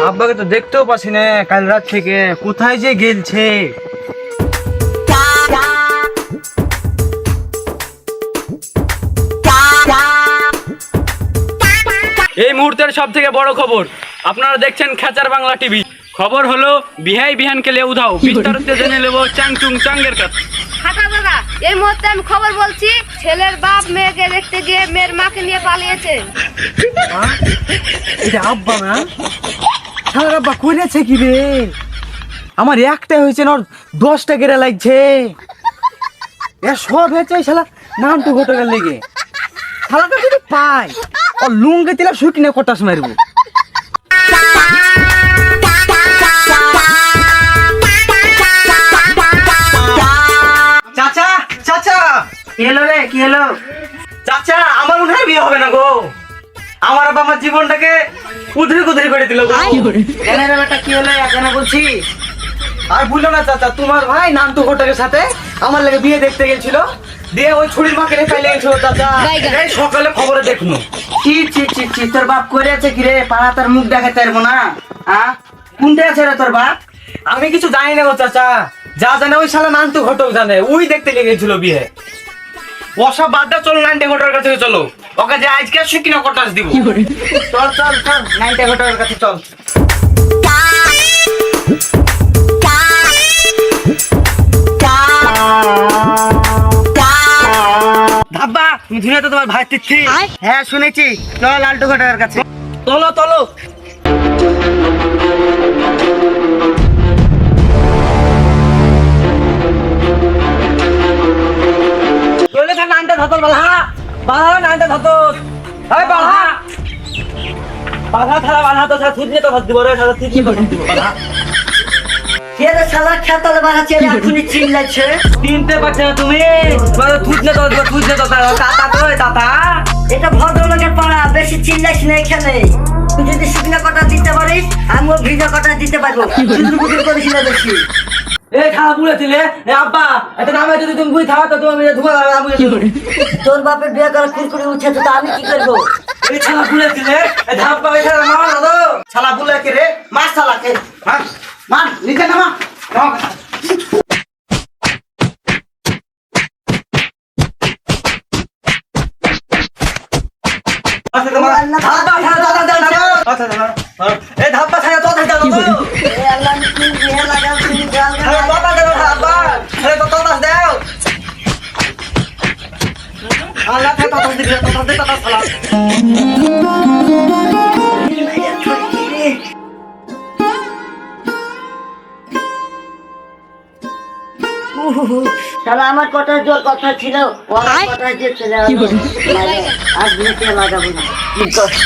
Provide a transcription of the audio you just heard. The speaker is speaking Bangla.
আব্বাকে তো দেখতেও পাচ্ছি না, কাল রাত থেকে কোথায় যে গেলছে। এই মুহূর্তের সব থেকে বড় খবর, আপনারা দেখছেন খেচার বাংলা টিভি। খবর হলো বিহাই বিহানকে লে উধাও। বিস্তারিত জেনে নেব চাংচুং চাঙ্গের কাছে। দাদা, এই মুহূর্তে আমি খবর বলছি, ছেলের বাপ মেয়েকে দেখতে গিয়ে মেয়ের মাকে নিয়ে পালিয়েছে। এটা আব্বা না? শালার আব্বা করেছে কি রে? আমার একটা হয়েছে না, 10টা গেরা লাগছে। এ সব হয়েছে শালা নাম তো ঘটকের লেগে। শালাটা যদি পাই ও লুঙ্গে দিলা শুকিনে কটাস মারবো। চাচা চাচা, কি হলো রে? কি হলো চাচা? আমার মনে হয় বিয়ে হবে না গো। আমার আব্বা আমার জীবনটাকে উধরি কুধরি করে দিল গো। কেন রে বেটা, কি হলো এখানে বলছি? আর ভুলো না চাচা, তোমার ভাই নান্টু ঘটকের সাথে আমার লাগে বিয়ে দেখতে গেছিল, দিয়ে ওই ছুরির মাকে রেখে পাইলে গেছিল চাচা। এই সকালে খবরে দেখনু। কি চি চি চি, তোর বাপ করেছে কি রে? পাড়া তার মুখ দেখাতে পারবো না? হ্যাঁ, কোনটা আছে রে তোর বাপ? আমি কিছু জানি না গো চাচা, যা জানে ওই শালা নান্টু ঘটক জানে। ওই দেখতে লেগেছিল বিয়ে। ওসব বাদ দাও, চলো নান্টু ঘটকের কাছে চলো। ওকে যে আজকে শুকিনা কটাস দিব। চল চল চল, নাইনটা ঘটকের কাছে চল। ধাব্বা, তুমি শুনে তো তোমার ভাই তিচ্ছি। হ্যাঁ শুনেছি, চল লালটু ঘটকের কাছে। চলো চলো। চলে থাক নানটা ধতল বালা। বালা নানটা ধতল। এই বালা। বালা থালা বালা তো সাথে থুজনে তো দিব রে, সাথে থুজনে তো দিব বালা। কে রে শালা খেতলে বানাচ্ছে রে, এখনই চিল্লাচ্ছে। চিনতে পারছ না তুমি? বালা থুজনে তো দিব, থুজনে তো তাতা তো তাতা। এটা ভদ্রলোকের পাড়া, বেশি চিল্লাইস না এখানে। তুই যদি শুকনো কটা দিতে পারিস, আমিও ভিজা কটা দিতে পারবো। চুদুর করিস না বেশি। এ খাওয়া বুড়েছিলে এ আব্বা, এত নামে যদি তুমি বুঝি খাওয়া তো তুমি ধোয়া আমি। তোর বাপের বিয়ে করে কুরকুরি উঠছে তো আমি কি করবো? এই ছালা বুড়েছিলে এ ধাপ্পা এ ছালা মারা না তো। ছালা বুলে কে রে? মার শালাকে, হ্যাঁ মার নিচে নামা। এই ধাপ্পা ছায়া তো থাকতে দাও। এ আল্লাহ, তুই বিয়ে লাগাও, তুই গাল আরে গাল। বাবা দাও ধাপ্পা, আরে তো তাস দাও। আল্লাহ তে তাস দিবে, তাস দে তাস ছালা। শালা আমার কটা জোর কথা ছিল, ওর কথা যে চলে গেল। আজ বিয়ে লাগাবো না, কি কষ্ট।